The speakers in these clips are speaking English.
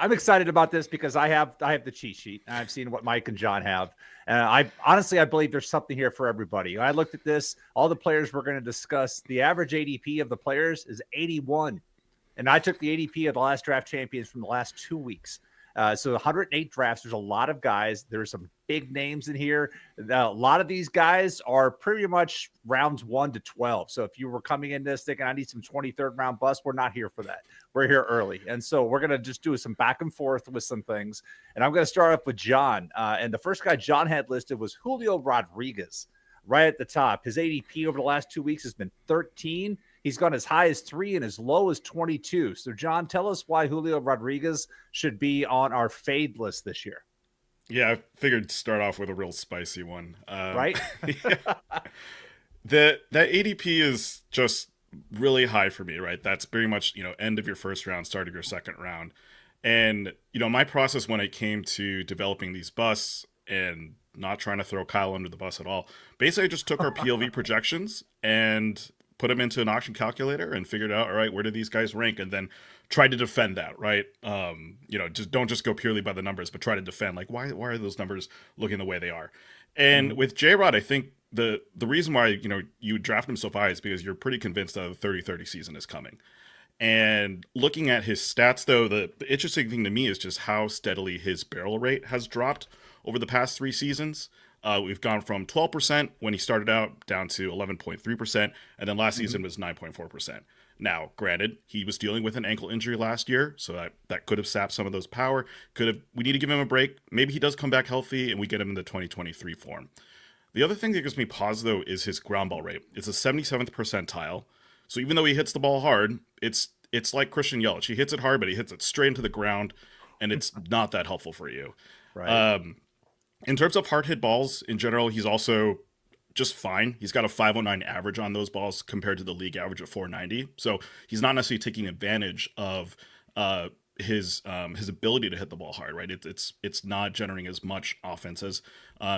I'm excited about this because I have the cheat sheet. And I've seen what Mike and John have. And I believe there's something here for everybody. I looked at this, all the players we're going to discuss. The average ADP of the players is 81. And I took the ADP of the last draft champions from the last 2 weeks. So 108 drafts. There's a lot of guys. There's some big names in here. A lot of these guys are pretty much rounds 1 to 12. So if you were coming in this thinking I need some 23rd round bust, we're not here for that. We're here early. And so we're going to just do some back and forth with some things. And I'm going to start off with John. And the first guy John had listed was Julio Rodriguez right at the top. His ADP over the last 2 weeks has been 13. He's gone as high as 3 and as low as 22. So, John, tell us why Julio Rodriguez should be on our fade list this year. Yeah, I figured to start off with a real spicy one. Right? That ADP is just really high for me, right? That's pretty much, end of your first round, start of your second round. And, my process when it came to developing these busts and not trying to throw Kyle under the bus at all, basically I just took our PLV projections and put them into an auction calculator and figured out, all right, where do these guys rank? And then try to defend that, right? Just don't just go purely by the numbers, but try to defend, like, why are those numbers looking the way they are? And with J-Rod, I think the reason why, you draft him so high is because you're pretty convinced that the 30-30 season is coming. And looking at his stats, though, the interesting thing to me is just how steadily his barrel rate has dropped over the past 3 seasons. We've gone from 12% when he started out down to 11.3%, and then last season was 9.4%. Now, granted, he was dealing with an ankle injury last year, so that could have sapped some of those power. We need to give him a break. Maybe he does come back healthy, and we get him in the 2023 form. The other thing that gives me pause, though, is his ground ball rate. It's a 77th percentile, so even though he hits the ball hard, it's like Christian Yelich. He hits it hard, but he hits it straight into the ground, and it's not that helpful for you. Right. In terms of hard hit balls in general, he's also just fine. He's got a 509 average on those balls compared to the league average of 490. So he's not necessarily taking advantage of his ability to hit the ball hard, right? It's not generating as much offense as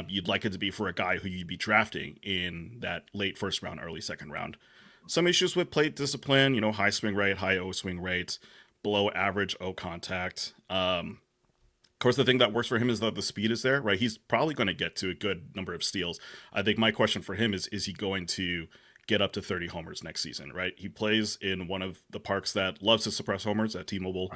you'd like it to be for a guy who you'd be drafting in that late first round, early second round. Some issues with plate discipline, high swing rate, high O swing rate, below average O contact. Of course, the thing that works for him is that the speed is there, right? He's probably going to get to a good number of steals. I think my question for him is he going to get up to 30 homers next season, right? He plays in one of the parks that loves to suppress homers at T-Mobile.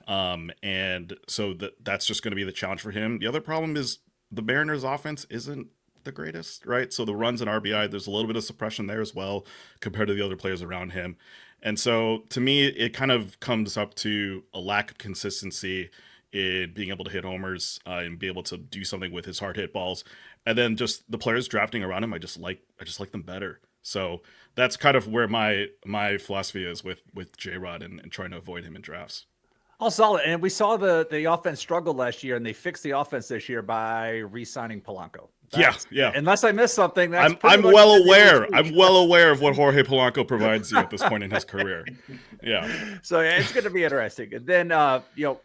Right. And so that's just going to be the challenge for him. The other problem is the Mariners offense isn't the greatest, right? So the runs and RBI, there's a little bit of suppression there as well compared to the other players around him. And so to me, it kind of comes up to a lack of consistency in being able to hit homers and be able to do something with his hard hit balls. And then just the players drafting around him, I just like them better. So that's kind of where my philosophy is with J-Rod and trying to avoid him in drafts. All solid. And we saw the offense struggle last year, and they fixed the offense this year by re-signing Polanco. Yeah. Unless I missed something, I'm well aware. I'm well aware of what Jorge Polanco provides you at this point in his career. Yeah. So it's going to be interesting. And then,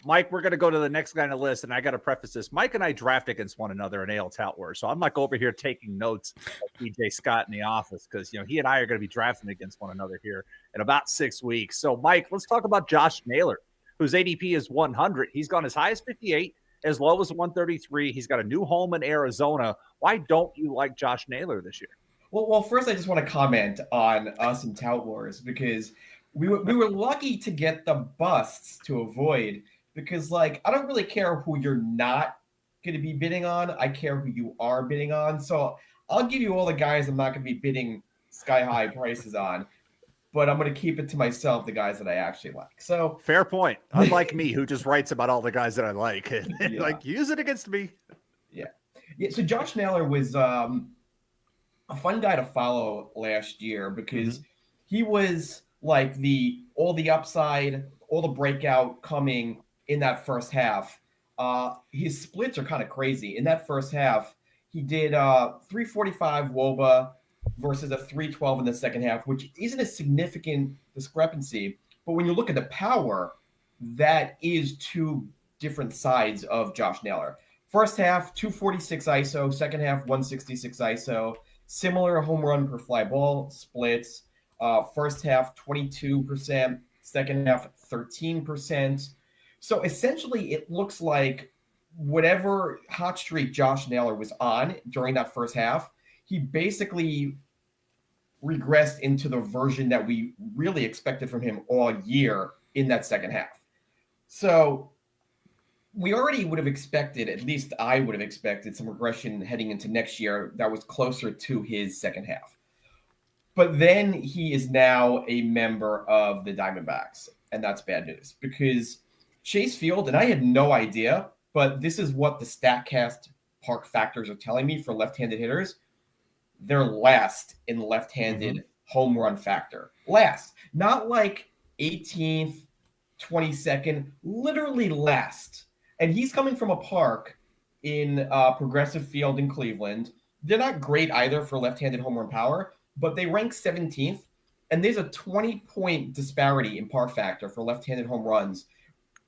Mike, we're going to go to the next guy on the list, and I got to preface this. Mike and I draft against one another in AL Tout Wars, so I'm like over here taking notes like DJ Scott in the office because he and I are going to be drafting against one another here in about 6 weeks. So, Mike, let's talk about Josh Naylor, whose ADP is 100. He's gone as high as 58. As low as 133. He's got a new home in Arizona. Why don't you like Josh Naylor this year? Well, first I just want to comment on us in Tout Wars because we were lucky to get the busts to avoid because, I don't really care who you're not going to be bidding on. I care who you are bidding on. So I'll give you all the guys I'm not going to be bidding sky-high prices on. But I'm going to keep it to myself, the guys that I actually like. So fair point. Unlike me, who just writes about all the guys that I like. Use it against me. Yeah. So Josh Naylor was a fun guy to follow last year because he was like all the upside, all the breakout coming in that first half. His splits are kind of crazy. In that first half, he did 345 WOBA versus a 312 in the second half, which isn't a significant discrepancy. But when you look at the power, that is two different sides of Josh Naylor. First half, 246 ISO. Second half, 166 ISO. Similar home run per fly ball splits. First half, 22%. Second half, 13%. So essentially, it looks like whatever hot streak Josh Naylor was on during that first half, he basically regressed into the version that we really expected from him all year in that second half. So we already would have expected, at least I would have expected, some regression heading into next year that was closer to his second half. But then he is now a member of the Diamondbacks, and that's bad news because Chase Field, and I had no idea, but this is what the StatCast park factors are telling me for left-handed hitters. They're last in left-handed home run factor. Last. Not like 18th, 22nd, literally last. And he's coming from a park in Progressive Field in Cleveland. They're not great either for left-handed home run power, but they rank 17th. And there's a 20-point disparity in park factor for left-handed home runs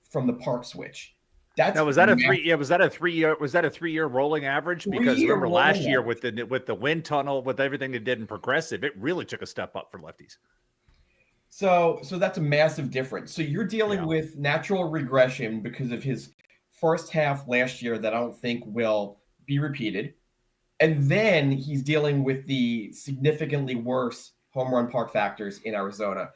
from the park switch. Now, was that a 3-year rolling average? Because remember last year with the wind tunnel, with everything they did in Progressive, it really took a step up for lefties. So that's a massive difference. So you're dealing with natural regression because of his first half last year that I don't think will be repeated. And then he's dealing with the significantly worse home run park factors in Arizona.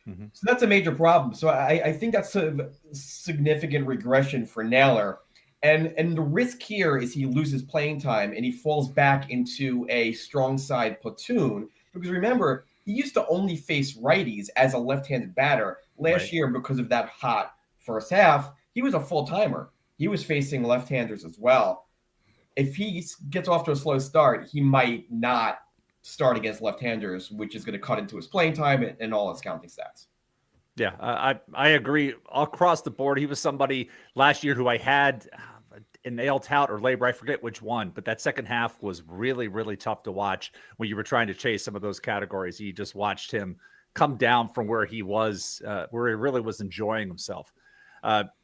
So that's a major problem. So I think that's a significant regression for Naylor. And the risk here is he loses playing time and he falls back into a strong side platoon. Because remember, he used to only face righties as a left-handed batter. Last year, because of that hot first half, he was a full-timer. He was facing left-handers as well. If he gets off to a slow start, he might not start against left-handers, which is going to cut into his playing time and all his counting stats. Yeah, I agree across the board. He was somebody last year who I had in nail tout or labor, I forget which one, but that second half was really, really tough to watch when you were trying to chase some of those categories. You just watched him come down from where he was, where he really was enjoying himself.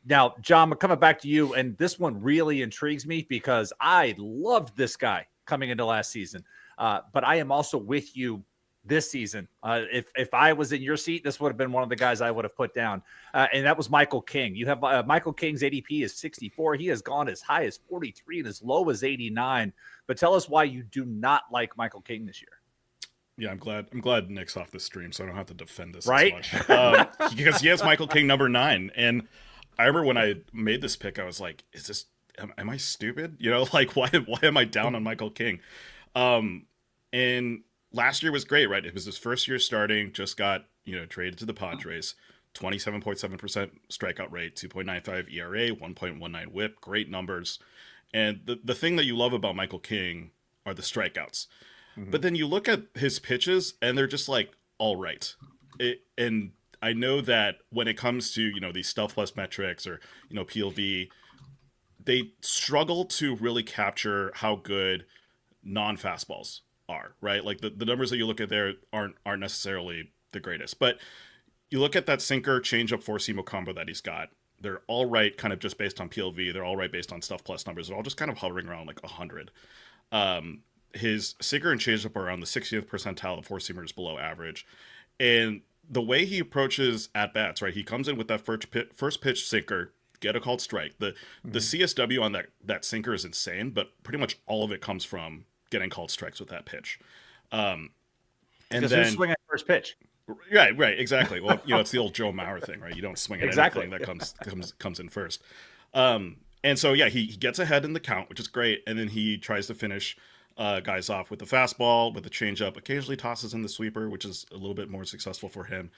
Now, John, coming back to you, and this one really intrigues me because I loved this guy coming into last season. But I am also with you this season. If I was in your seat, this would have been one of the guys I would have put down. And that was Michael King. You have Michael King's ADP is 64. He has gone as high as 43 and as low as 89. But tell us why you do not like Michael King this year. Yeah, I'm glad Nick's off the stream, so I don't have to defend this right? as much. Because he has Michael King number 9. And I remember when I made this pick, I was like, is this, am I stupid? You know, like, why am I down on Michael King? And last year was great, right? It was his first year starting, just got, traded to the Padres, 27.7% strikeout rate, 2.95 ERA, 1.19 whip, great numbers. And the thing that you love about Michael King are the strikeouts. But then you look at his pitches and they're just like, all right. And I know that when it comes to, these Stealth Plus metrics or, PLV, they struggle to really capture how good non-fastballs are, right? Like the numbers that you look at there aren't necessarily the greatest, but you look at that sinker changeup 4-seam combo that he's got. They're all right, kind of just based on PLV. They're all right based on Stuff Plus numbers. They're all just kind of hovering around like 100. His sinker and changeup are around the 60th percentile of 4-seamers below average, and the way he approaches at bats, right? He comes in with that first pitch sinker, get a called strike. The CSW on that sinker is insane, but pretty much all of it comes from getting called strikes with that pitch. And because then who's swinging at first pitch? Right, exactly. Well, it's the old Joe Mauer thing, right? You don't swing at anything that comes in first. And so he gets ahead in the count, which is great, and then he tries to finish guys off with the fastball, with the changeup, occasionally tosses in the sweeper, which is a little bit more successful for him.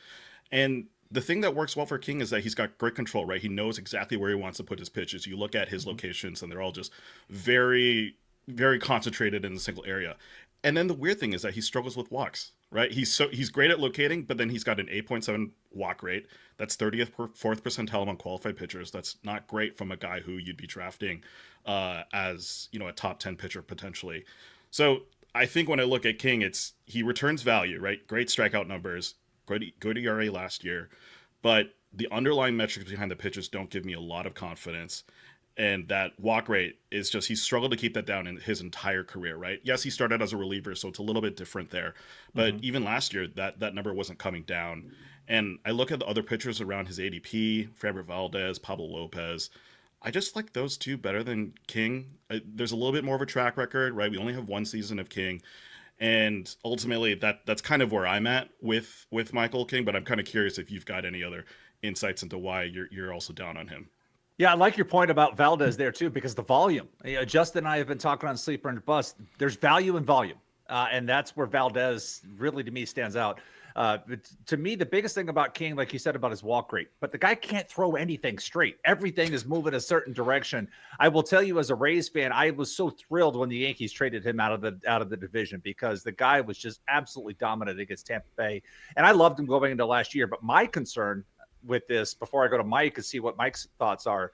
And the thing that works well for King is that he's got great control, right? He knows exactly where he wants to put his pitches. You look at his locations and they're all just very, very concentrated in a single area. And then the weird thing is that he struggles with walks, right? He's great at locating, but then he's got an 8.7 walk rate. That's 30th fourth percentile among qualified pitchers. That's not great from a guy who you'd be drafting as, a top 10 pitcher potentially. So I think when I look at King, he returns value, right? Great strikeout numbers, good ERA last year, but the underlying metrics behind the pitches don't give me a lot of confidence. And that walk rate is just, he's struggled to keep that down in his entire career, right? Yes, he started as a reliever, so it's a little bit different there. But even last year, that number wasn't coming down. And I look at the other pitchers around his ADP, Framber Valdez, Pablo Lopez. I just like those two better than King. There's a little bit more of a track record, right? We only have one season of King, and ultimately that's kind of where I'm at with Michael King. But I'm kind of curious if you've got any other insights into why you're also down on him. Yeah, I like your point about Valdez there too, because the volume. Justin and I have been talking on Sleeper and Bust. There's value in volume, and that's where Valdez really, to me, stands out. To me, the biggest thing about King, like you said, about his walk rate, but the guy can't throw anything straight. Everything is moving a certain direction. I will tell you, as a Rays fan, I was so thrilled when the Yankees traded him out of the division, because the guy was just absolutely dominant against Tampa Bay, and I loved him going into last year. But my concern with this, before I go to Mike and see what Mike's thoughts are,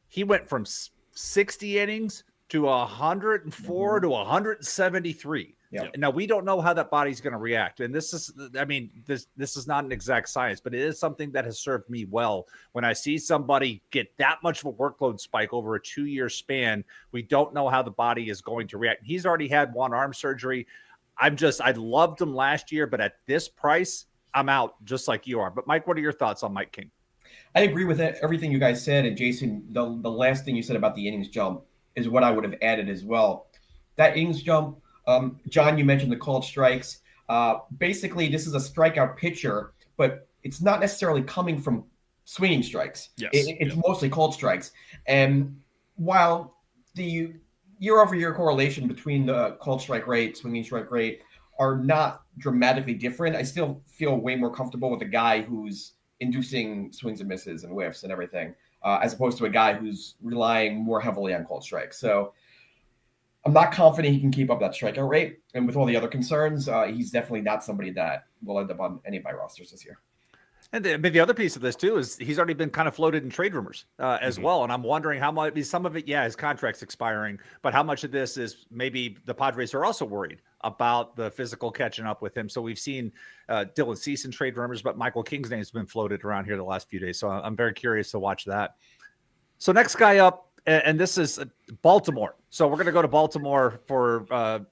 he went from 60 innings to 104 to 173. Yeah. Now, we don't know how that body's going to react. And this is, I mean, this is not an exact science, but it is something that has served me well. When I see somebody get that much of a workload spike over a 2-year span, we don't know how the body is going to react. He's already had one arm surgery. I loved him last year, but at this price, I'm out, just like you are. But Mike, what are your thoughts on Mike King? I agree with everything you guys said. And Jason, the last thing you said about the innings jump is what I would have added as well. That innings jump, John, you mentioned the called strikes. Basically, this is a strikeout pitcher, but it's not necessarily coming from swinging strikes. Yes. It's mostly called strikes. And while the year-over-year correlation between the called strike rate, swinging strike rate are not dramatically different, I still feel way more comfortable with a guy who's inducing swings and misses and whiffs and everything, as opposed to a guy who's relying more heavily on called strikes. So I'm not confident he can keep up that strikeout rate. And with all the other concerns, he's definitely not somebody that will end up on any of my rosters this year. And the other piece of this too is he's already been kind of floated in trade rumors as well. And I'm wondering how much, some of it, his contract's expiring, but how much of this is maybe the Padres are also worried about the physical catching up with him. So we've seen Dylan Cease in trade rumors, but Michael King's name's been floated around here the last few days. So I'm very curious to watch that. So next guy up, and this is Baltimore. So we're going to go to Baltimore for,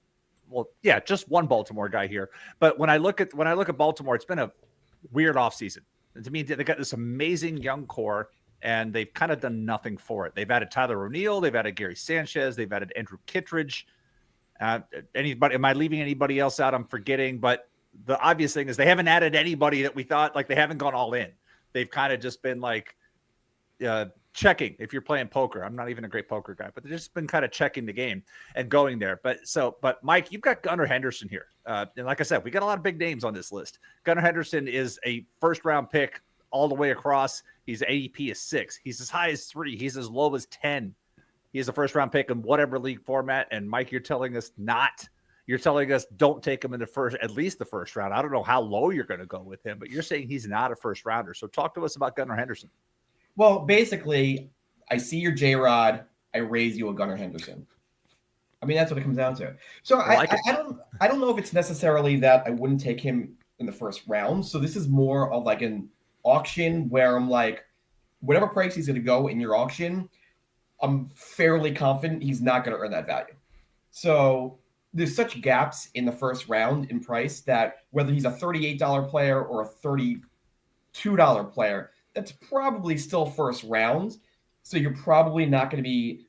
just one Baltimore guy here. But when I look at Baltimore, it's been a weird offseason. And to me, they got this amazing young core, and they've kind of done nothing for it. They've added Tyler O'Neill, they've added Gary Sanchez, they've added Andrew Kittredge. Anybody? Am I leaving anybody else out? I'm forgetting. But the obvious thing is they haven't added anybody that we thought, like, they haven't gone all in. They've kind of just been like checking. If you're playing poker, I'm not even a great poker guy, but they've just been kind of checking the game and going there. But Mike, you've got Gunnar Henderson here. And like I said, we got a lot of big names on this list. Gunnar Henderson is a first-round pick all the way across. His ADP is 6. He's as high as 3. He's as low as 10. He is a first-round pick in whatever league format. And Mike, you're telling us not. You're telling us don't take him in at least the first round. I don't know how low you're going to go with him, but you're saying he's not a first-rounder. So talk to us about Gunnar Henderson. Well, basically, I see your J-Rod, I raise you a Gunnar Henderson. I mean, that's what it comes down to. So I don't know if it's necessarily that I wouldn't take him in the first round. So this is more of like an auction where I'm like, whatever price he's going to go in your auction, I'm fairly confident he's not going to earn that value. So there's such gaps in the first round in price that whether he's a $38 player or a $32 player, that's probably still first round. So you're probably not going to be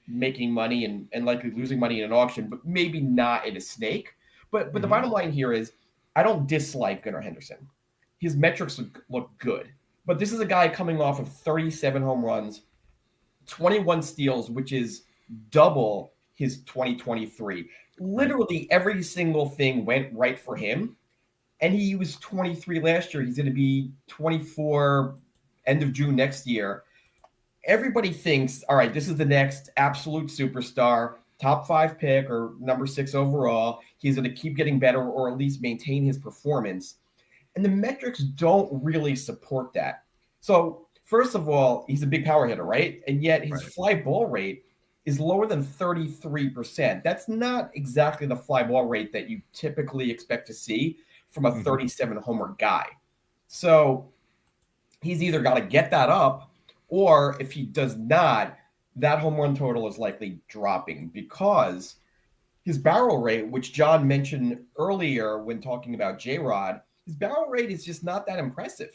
making money and likely losing money in an auction, but maybe not in a snake. But the bottom line here is I don't dislike Gunnar Henderson. His metrics look good. But this is a guy coming off of 37 home runs, 21 steals, which is double his 2023. Literally every single thing went right for him. And he was 23 last year. He's going to be 24 end of June next year. Everybody thinks, all right, this is the next absolute superstar, top 5 pick or number 6 overall. He's going to keep getting better or at least maintain his performance. And the metrics don't really support that. So first of all, he's a big power hitter, right? And yet his fly ball rate is lower than 33%. That's not exactly the fly ball rate that you typically expect to see from a 37 homer guy. So he's either got to get that up, or if he does not, that home run total is likely dropping because his barrel rate, which John mentioned earlier when talking about J-Rod, his barrel rate is just not that impressive.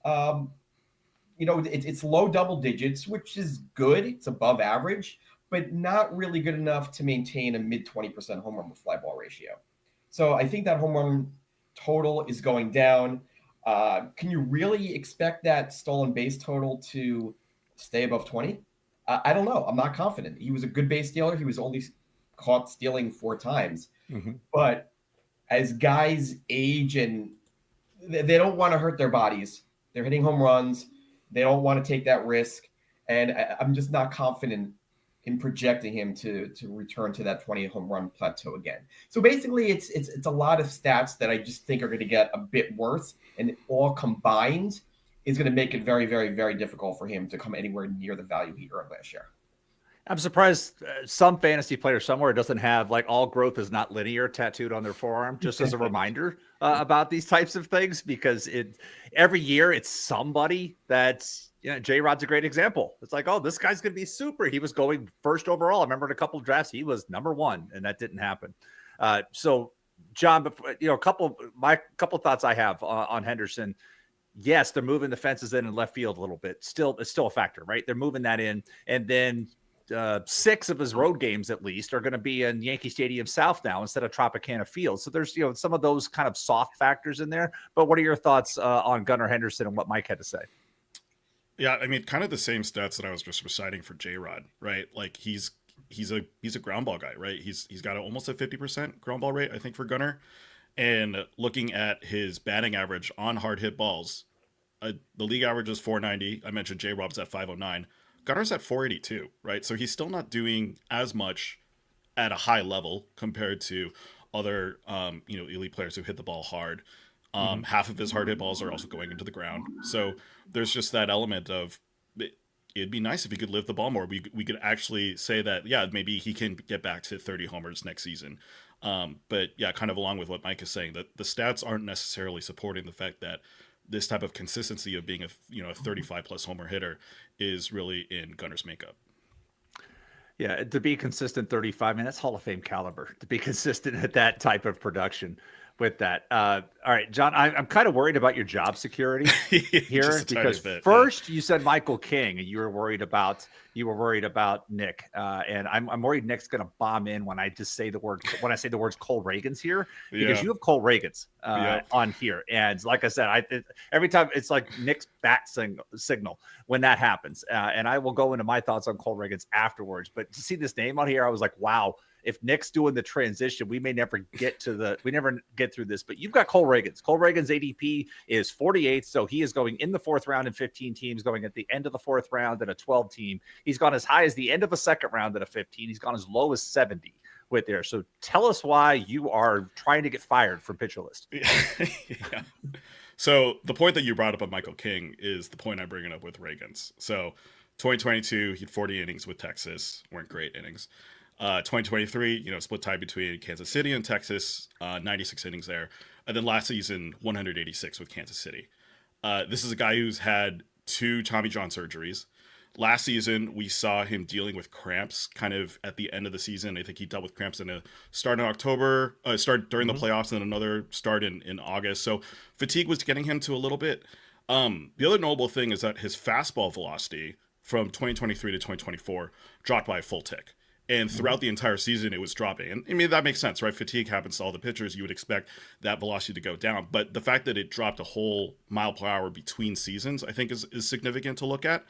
Um, it's low double digits, which is good. It's above average, but not really good enough to maintain a mid 20% home run with fly ball ratio. So I think that home run total is going down. Can you really expect that stolen base total to stay above 20? I don't know. I'm not confident. He was a good base stealer. He was only caught stealing 4 times. Mm-hmm. But as guys age and they don't want to hurt their bodies, they're hitting home runs. They don't want to take that risk. And I'm just not confident in projecting him to return to that 20 home run plateau again. So basically, it's a lot of stats that I just think are going to get a bit worse, and all combined is going to make it very, very, very difficult for him to come anywhere near the value he earned last year. I'm surprised some fantasy player somewhere doesn't have like all growth is not linear tattooed on their forearm, just as a reminder about these types of things, because every year it's somebody that's, J-Rod's a great example. It's like, oh, this guy's going to be super. He was going first overall. I remember in a couple of drafts, he was number 1, and that didn't happen. So John, a couple thoughts I have on Henderson. Yes, they're moving the fences in left field a little bit. It's still a factor, right? They're moving that in, and then 6 of his road games at least are going to be in Yankee Stadium South now instead of Tropicana Field. So there's some of those kind of soft factors in there. But what are your thoughts on Gunnar Henderson and what Mike had to say? Yeah, I mean, kind of the same stats that I was just reciting for J-Rod, right? Like he's a ground ball guy, right? He's got almost a 50% ground ball rate, I think, for Gunnar. And looking at his batting average on hard hit balls, the league average is 490. I mentioned J-Rob's at 509. Gunnar's at 482, right? So he's still not doing as much at a high level compared to other, elite players who hit the ball hard. Half of his hard hit balls are also going into the ground. So there's just that element of it'd be nice if he could live the ball more. We could actually say that, yeah, maybe he can get back to 30 homers next season. But yeah, kind of along with what Mike is saying, that the stats aren't necessarily supporting the fact that this type of consistency of being a 35 plus homer hitter is really in Gunnar's makeup. Yeah, to be consistent 35, man, that's Hall of Fame caliber to be consistent at that type of production with that. All right, John, I'm kind of worried about your job security here because first you said Michael King and you were worried about Nick. And I'm worried Nick's going to bomb in when I say the words Cole Reagans here, because you have Cole Reagans on here. And like I said, every time it's like Nick's bat signal when that happens. And I will go into my thoughts on Cole Reagans afterwards. But to see this name on here, I was like, wow. If Nick's doing the transition, we may never get through this, but you've got Cole Reagans. Cole Reagans' ADP is 48th. So he is going in the 4th round in 15 teams, going at the end of the 4th round in a 12 team. He's gone as high as the end of a 2nd round at a 15. He's gone as low as 70 with there. So tell us why you are trying to get fired from Pitcher List. Yeah. So the point that you brought up of Michael King is the point I'm bringing up with Reagans. So 2022, he had 40 innings with Texas, weren't great innings. 2023, split tie between Kansas City and Texas, 96 innings there. And then last season, 186 with Kansas City. This is a guy who's had 2 Tommy John surgeries. Last season, we saw him dealing with cramps kind of at the end of the season. I think he dealt with cramps in a start in October, start during the playoffs, and another start in August. So fatigue was getting him to a little bit. The other notable thing is that his fastball velocity from 2023 to 2024 dropped by a full tick. And throughout the entire season, it was dropping. And I mean, that makes sense, right? Fatigue happens to all the pitchers. You would expect that velocity to go down. But the fact that it dropped a whole mile per hour between seasons, I think is significant to look at.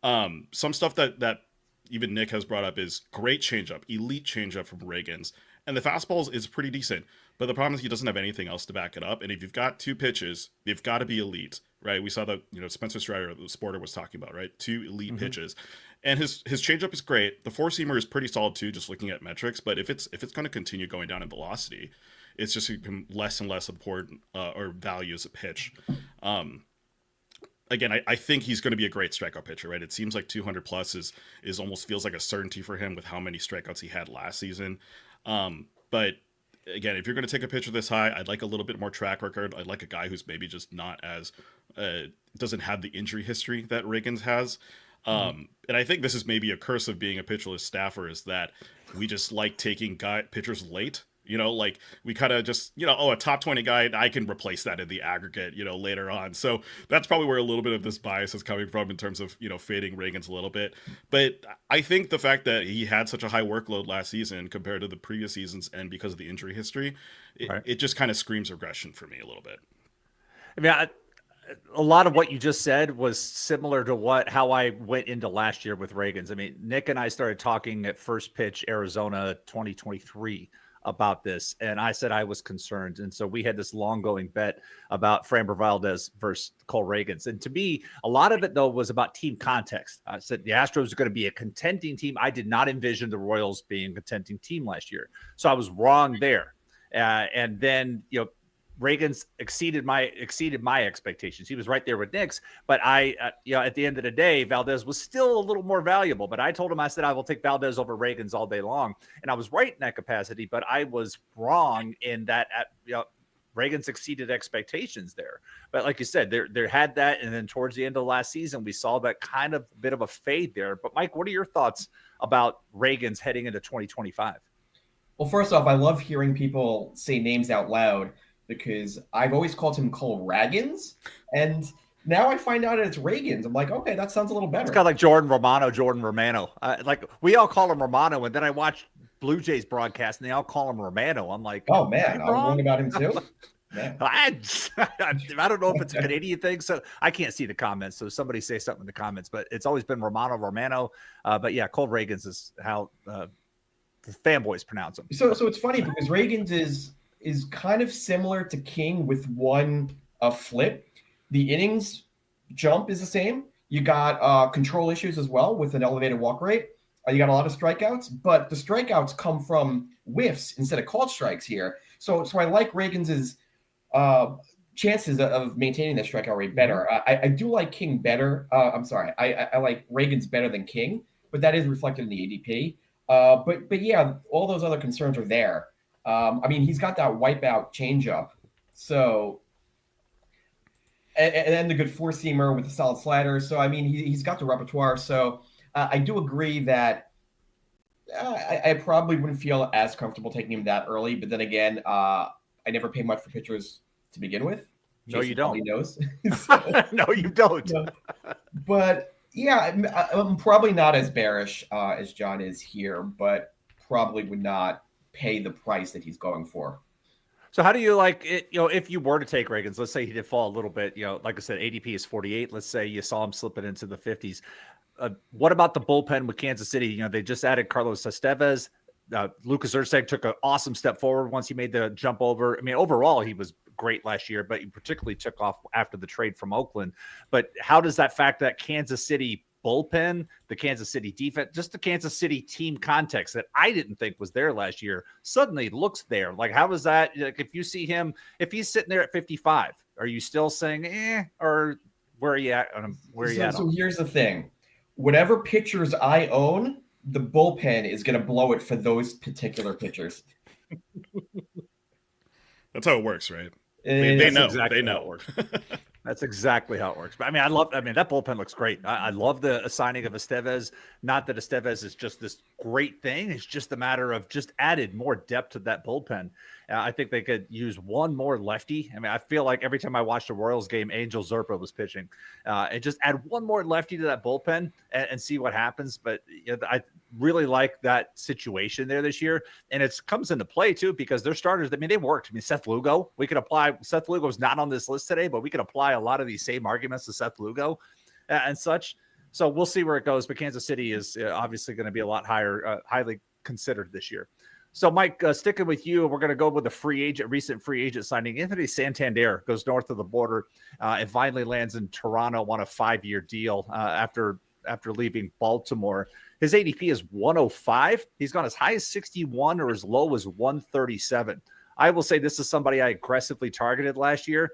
Some stuff that even Nick has brought up is great changeup, elite changeup from Reagans. And the fastballs is pretty decent. But the problem is he doesn't have anything else to back it up. And if you've got 2 pitches, they've got to be elite, right? We saw that, Spencer Strider, the Sporter, was talking about, right? 2 elite pitches. And his changeup is great. The 4-seamer is pretty solid too, just looking at metrics. But if it's going to continue going down in velocity, it's just become less and less important or value as a pitch. Again, I think he's going to be a great strikeout pitcher, right? It seems like 200 plus is almost feels like a certainty for him with how many strikeouts he had last season. But again, if you're going to take a pitcher this high, I'd like a little bit more track record. I'd like a guy who's maybe just not as doesn't have the injury history that Reagans has. And I think this is maybe a curse of being a pitcherless staffer, is that we just like taking pitchers late Like we kind of just, a top 20 guy, I can replace that in the aggregate, later on. So that's probably where a little bit of this bias is coming from in terms of, fading Reagans a little bit. But I think the fact that he had such a high workload last season compared to the previous seasons, and because of the injury history, it just kind of screams regression for me a little bit. I mean, a lot of what you just said was similar to how I went into last year with Reagans. I mean, Nick and I started talking at First Pitch Arizona 2023 about this, and I said I was concerned. And so we had this long going bet about Framber Valdez versus Cole Reagans. And to me, a lot of it, though, was about team context. I said the Astros are going to be a contending team. I did not envision the Royals being a contending team last year. So I was wrong there. And then, Reagans exceeded my expectations. He was right there with Nick's, but at the end of the day, Valdez was still a little more valuable. But I told him, I said, I will take Valdez over Reagans all day long. And I was right in that capacity, but I was wrong in that, Reagans exceeded expectations there. But like you said, there had that. And then towards the end of last season, we saw that kind of bit of a fade there. But Mike, what are your thoughts about Reagans heading into 2025? Well, first off, I love hearing people say names out loud, because I've always called him Cole Ragans, and now I find out it's Reagans. I'm like, okay, that sounds a little better. It's kind of like Jordan Romano. Like we all call him Romano, and then I watch Blue Jays broadcast, and they all call him Romano. I'm like, oh man, I was wrong about him too. I don't know if it's a Canadian thing, so I can't see the comments. So somebody say something in the comments, but it's always been Romano. But yeah, Cole Reagans is how the fanboys pronounce him. So it's funny because Reagans is kind of similar to King with one flip. The innings jump is the same. You got control issues as well with an elevated walk rate. You got a lot of strikeouts, but the strikeouts come from whiffs instead of called strikes here. So I like Reagans's chances of maintaining that strikeout rate better. I do like King better. I like Reagans better than King, but that is reflected in the ADP. But yeah, all those other concerns are there. I mean, he's got that wipeout changeup. So, and then the good four-seamer with the solid slider. So, I mean, he's got the repertoire. So, I do agree that I probably wouldn't feel as comfortable taking him that early. But then again, I never pay much for pitchers to begin with. No, you don't. Knows. No, you don't. But yeah, I'm probably not as bearish as John is here, but probably would not pay the price that he's going for. So how do you like it? If you were to take Reagans, let's say he did fall a little bit, like I said, ADP is 48. Let's say you saw him slip it into the 50s. What about the bullpen with Kansas City? They just added Carlos Estevez. Lucas Erceg took an awesome step forward once he made the jump over. I mean, overall, he was great last year, but he particularly took off after the trade from Oakland. But how does that fact that Kansas City bullpen, the Kansas City defense, just the Kansas City team context that I didn't think was there last year, suddenly looks there? Like, how is that? Like, if you see him, if he's sitting there at 55, are you still saying, or where are you at? So here's the thing. Whatever pitchers I own, the bullpen is going to blow it for those particular pitchers. That's how it works, right? They know. Exactly they know. How it works. That's exactly how it works. But I mean, that bullpen looks great. I love the assigning of Estevez. Not that Estevez is just this great thing. It's just a matter of just added more depth to that bullpen. I think they could use one more lefty. I mean, I feel like every time I watched a Royals game, Angel Zerpa was pitching. And just add one more lefty to that bullpen and see what happens. But I really like that situation there this year. And it comes into play, too, because their starters, I mean, they worked. I mean, Seth Lugo, Seth Lugo's not on this list today, but we could apply a lot of these same arguments to Seth Lugo and such. So we'll see where it goes. But Kansas City is obviously going to be a lot highly considered this year. So, Mike, sticking with you, we're going to go with the recent free agent signing. Anthony Santander goes north of the border and finally lands in Toronto on a 5-year deal after leaving Baltimore. His ADP is 105. He's gone as high as 61 or as low as 137. I will say this is somebody I aggressively targeted last year.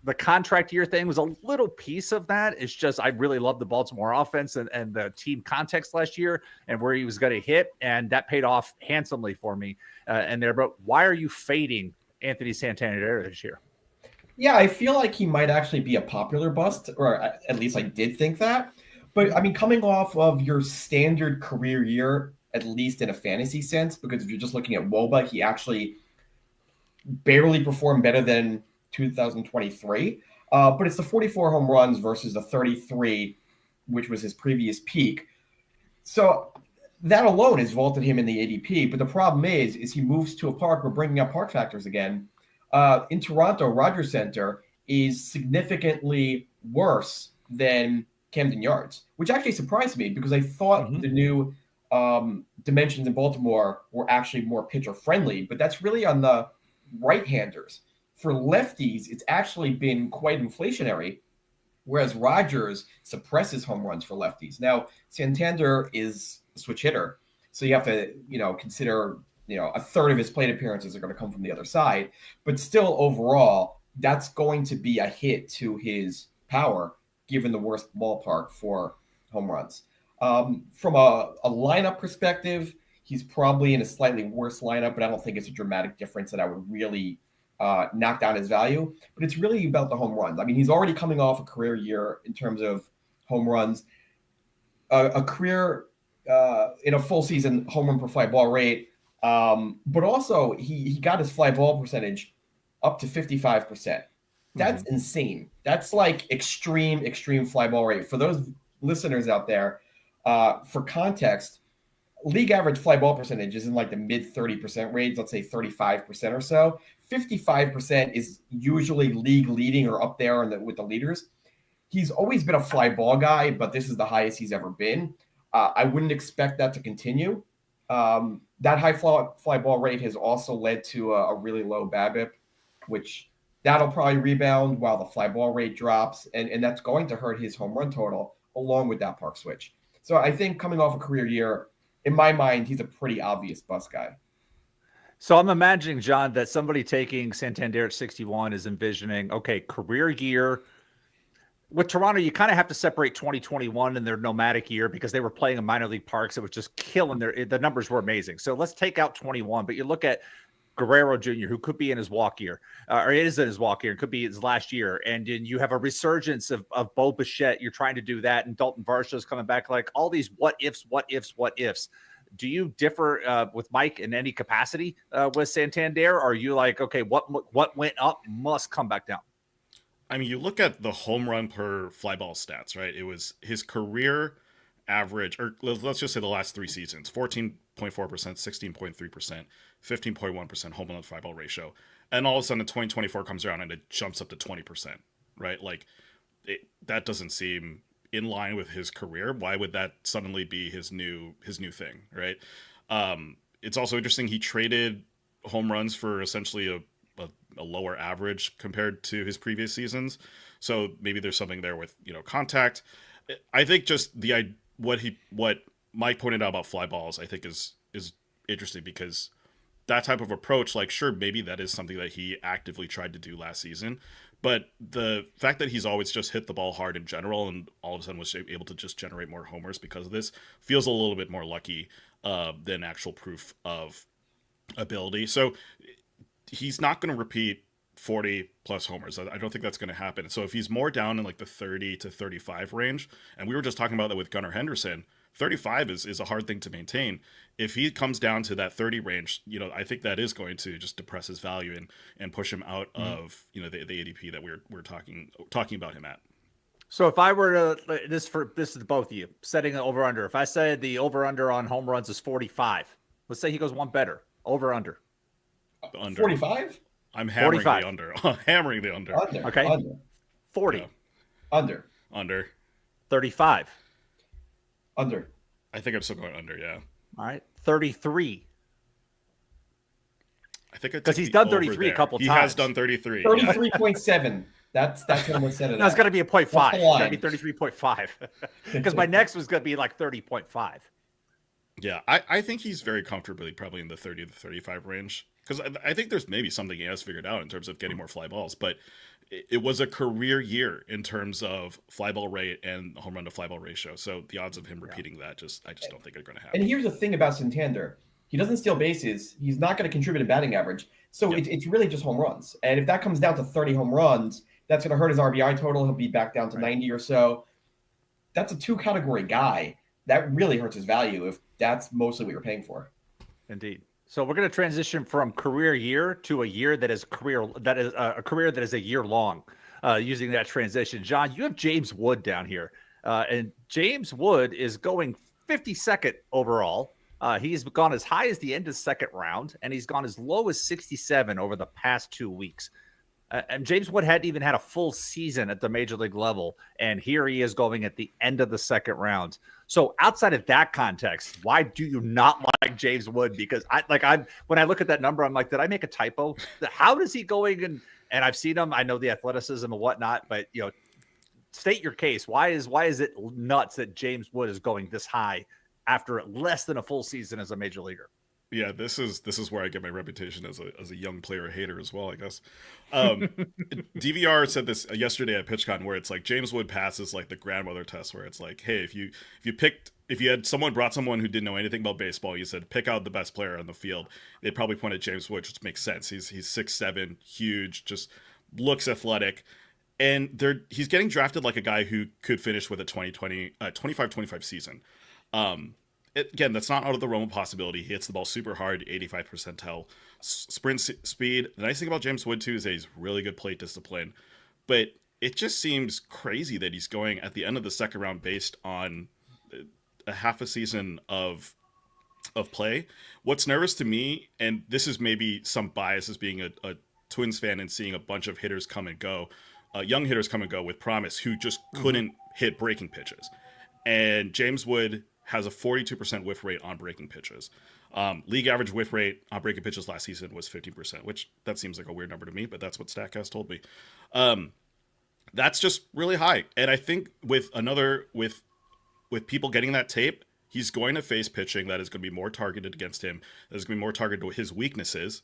The contract year thing was a little piece of that. It's just I really loved the Baltimore offense and the team context last year and where he was going to hit, and that paid off handsomely for me. But why are you fading Anthony Santander this year? Yeah, I feel like he might actually be a popular bust, or at least I did think that. But I mean, coming off of your standard career year, at least in a fantasy sense, because if you're just looking at WOBA, he actually barely performed better than 2023. But it's the 44 home runs versus the 33, which was his previous peak. So that alone has vaulted him in the ADP. But the problem is he moves to a park. We're bringing up park factors again. In Toronto, Rogers Center is significantly worse than Camden Yards, which actually surprised me because I thought the new dimensions in Baltimore were actually more pitcher friendly, but that's really on the right-handers. For lefties, it's actually been quite inflationary, whereas Rogers suppresses home runs for lefties. Now, Santander is a switch hitter, so you have to, consider, a third of his plate appearances are going to come from the other side, but still overall, that's going to be a hit to his power, given the worst ballpark for home runs. From a lineup perspective, he's probably in a slightly worse lineup, but I don't think it's a dramatic difference that I would really knock down his value. But it's really about the home runs. I mean, he's already coming off a career year in terms of home runs, a career in a full season home run per fly ball rate. But also he got his fly ball percentage up to 55%. That's insane. That's like extreme fly ball rate. For those listeners out there, for context, league average fly ball percentage is in like the mid 30% range, let's say 35% or so. 55% is usually league leading or up there with the leaders. He's always been a fly ball guy, but this is the highest he's ever been. I wouldn't expect that to continue. That high fly ball rate has also led to a really low BABIP, which that'll probably rebound while the fly ball rate drops, and that's going to hurt his home run total along with that park switch. So I think coming off a career year, in my mind, he's a pretty obvious bust guy. So I'm imagining, John, that somebody taking Santander at 61 is envisioning, okay, career year. With Toronto, you kind of have to separate 2021 and their nomadic year because they were playing in minor league parks. It was just killing the numbers were amazing. So let's take out 21, but you look at Guerrero Jr., who could be in his walk year, or is in his walk year, could be his last year. And then you have a resurgence of Bo Bichette. You're trying to do that. And Dalton Varsho's coming back, like all these what ifs. Do you differ with Mike in any capacity with Santander? Or are you like, okay, what went up must come back down? I mean, you look at the home run per fly ball stats, right? It was his career average, or let's just say the last 3 seasons, 14.4%, 16.3%, 15.1% home run to fly ball ratio. And all of a sudden 2024 comes around and it jumps up to 20%, right? Like that doesn't seem in line with his career. Why would that suddenly be his new thing, right? It's also interesting. He traded home runs for essentially a lower average compared to his previous seasons. So maybe there's something there with, contact. I think just what Mike pointed out about fly balls, I think is interesting because that type of approach, like, sure, maybe that is something that he actively tried to do last season, but the fact that he's always just hit the ball hard in general and all of a sudden was able to just generate more homers because of this feels a little bit more lucky than actual proof of ability. So he's not going to repeat 40 plus homers. I don't think that's going to happen. So if he's more down in like the 30 to 35 range, and we were just talking about that with Gunnar Henderson, 35 is a hard thing to maintain. If he comes down to that 30 range, I think that is going to just depress his value and push him out of, the ADP that we're talking about him at. So if I were to, this is both of you, setting an over under. If I said the over under on home runs is 45, let's say he goes one better, over under. 45? I'm hammering 45. the under. Hammering the under. Okay. Under. 40. Yeah. Under. 35. Under. I think I'm still going under, yeah. All right. 33. I think because he's done 33 a couple times. He has done 33. 33.7. That's what I said. No, it's got to be a 0.5. It's got to be 33.5. Because my next was going to be like 30.5. Yeah, I think he's very comfortably probably in the 30 to 35 range. Because I think there's maybe something he has figured out in terms of getting more fly balls. But it was a career year in terms of fly ball rate and home run to fly ball ratio. So the odds of him repeating that, I just don't think are going to happen. And here's the thing about Santander. He doesn't steal bases. He's not going to contribute a batting average. So it's really just home runs. And if that comes down to 30 home runs, that's going to hurt his RBI total. He'll be back down to 90 or so. That's a 2-category guy that really hurts his value if that's mostly what you're paying for. Indeed. So we're going to transition from career year to a year that is a career that is a year long. Using that transition, John, you have James Wood down here, and James Wood is going 52nd overall. He's gone as high as the end of second round, and he's gone as low as 67 over the past 2 weeks. And James Wood hadn't even had a full season at the major league level, and here he is going at the end of the second round. So outside of that context, why do you not like James Wood? Because when I look at that number, I'm like, did I make a typo? How does he going? And I've seen him. I know the athleticism and whatnot, but state your case. Why is it nuts that James Wood is going this high after less than a full season as a major leaguer? Yeah, this is where I get my reputation as a young player hater as well, I guess. DVR said this yesterday at PitchCon, where it's like James Wood passes like the grandmother test, where it's like, hey, if you brought someone who didn't know anything about baseball, you said pick out the best player on the field, they'd probably point at James Wood, which makes sense. He's 6'7", huge, just looks athletic, and he's getting drafted like a guy who could finish with a 25-25 season. Again, that's not out of the realm of possibility. He hits the ball super hard, 85 percentile sprint speed. The nice thing about James Wood, too, is that he's really good plate discipline. But it just seems crazy that he's going at the end of the second round based on a half a season of play. What's nervous to me, and this is maybe some bias as being a Twins fan and seeing a bunch of hitters come and go, young hitters come and go with promise who just couldn't hit breaking pitches. And James Wood has a 42% whiff rate on breaking pitches. League average whiff rate on breaking pitches last season was 15%, which that seems like a weird number to me, but that's what StatCast told me. That's just really high. And I think with people getting that tape, he's going to face pitching that is going to be more targeted against him, that is going to be more targeted to his weaknesses.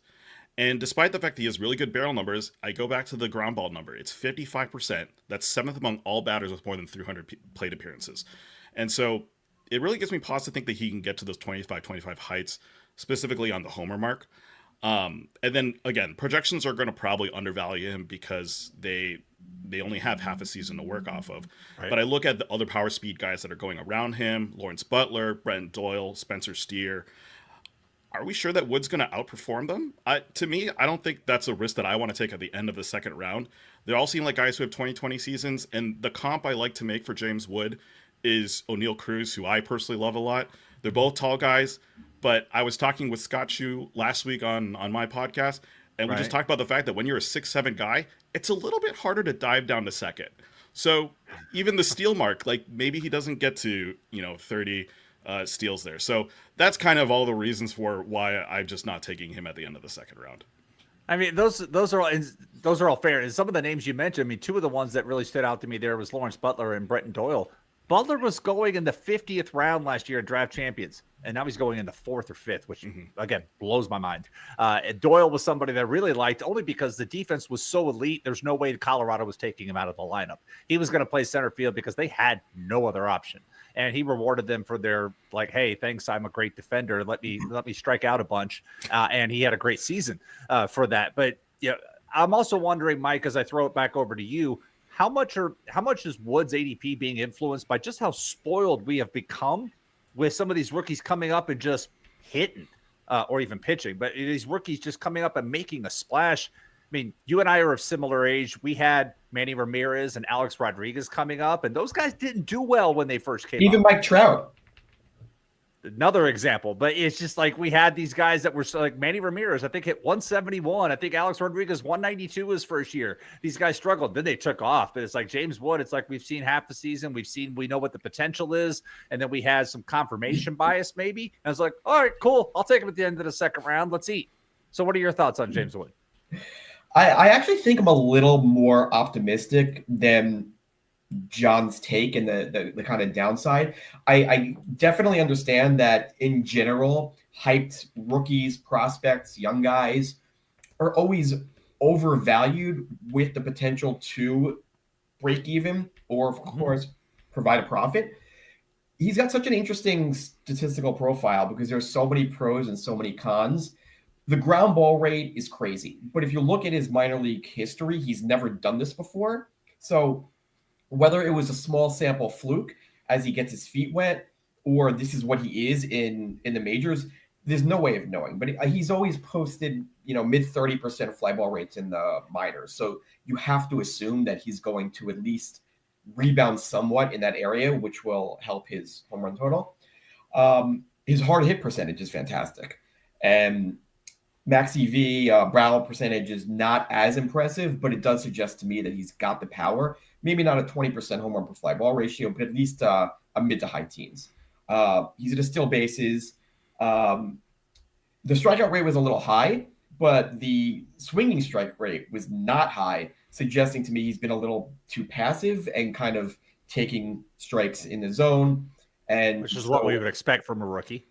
And despite the fact that he has really good barrel numbers, I go back to the ground ball number. It's 55%. That's seventh among all batters with more than 300 plate appearances. And so it really gives me pause to think that he can get to those 25 heights, specifically on the homer mark. And then, again, projections are going to probably undervalue him because they only have half a season to work off of. Right. But I look at the other power speed guys that are going around him, Lawrence Butler, Brent Doyle, Spencer Steer. Are we sure that Wood's going to outperform them? To me, I don't think that's a risk that I want to take at the end of the second round. They all seem like guys who have 2020 seasons, and the comp I like to make for James Wood is O'Neal Cruz, who I personally love a lot. They're both tall guys, but I was talking with Scott Shue last week on my podcast, and we just talked about the fact that when you're a 6'7" guy, it's a little bit harder to dive down to second. So even the steal mark, like maybe he doesn't get to 30 steals there. So that's kind of all the reasons for why I'm just not taking him at the end of the second round. I mean, those are all fair. And some of the names you mentioned, I mean, two of the ones that really stood out to me there was Lawrence Butler and Brenton Doyle. Butler was going in the 50th round last year at Draft Champions, and now he's going in the 4th or 5th, which, again, blows my mind. Doyle was somebody that I really liked only because the defense was so elite. There's no way Colorado was taking him out of the lineup. He was going to play center field because they had no other option. And he rewarded them for their, like, hey, thanks, I'm a great defender. Let me strike out a bunch. And he had a great season for that. But I'm also wondering, Mike, as I throw it back over to you, how much is Wood's ADP being influenced by just how spoiled we have become with some of these rookies coming up and just hitting or even pitching, but these rookies just coming up and making a splash? I mean, you and I are of similar age. We had Manny Ramirez and Alex Rodriguez coming up, and those guys didn't do well when they first came up. Even Mike Trout. Another example, but it's just like we had these guys that were like Manny Ramirez, I think hit 171. I think Alex Rodriguez 192 his first year. These guys struggled. Then they took off. But it's like James Wood. It's like we've seen half the season. We know what the potential is. And then we had some confirmation bias maybe. And I was like, all right, cool. I'll take him at the end of the second round. Let's eat. So what are your thoughts on James Wood? I actually think I'm a little more optimistic than John's take and the kind of downside. I definitely understand that in general, hyped rookies, prospects, young guys are always overvalued with the potential to break even or, of course, provide a profit. He's got such an interesting statistical profile because there's so many pros and so many cons. The ground ball rate is crazy, but if you look at his minor league history, he's never done this before. So whether it was a small sample fluke as he gets his feet wet, or this is what he is in the majors, there's no way of knowing. But he's always posted, mid 30% fly ball rates in the minors. So you have to assume that he's going to at least rebound somewhat in that area, which will help his home run total. His hard hit percentage is fantastic. And max EV, barrel percentage is not as impressive, but it does suggest to me that he's got the power. Maybe not a 20% home run per fly ball ratio, but at least a mid to high teens. He's going to steal bases. The strikeout rate was a little high, but the swinging strike rate was not high, suggesting to me he's been a little too passive and kind of taking strikes in the zone. Which is what we would expect from a rookie.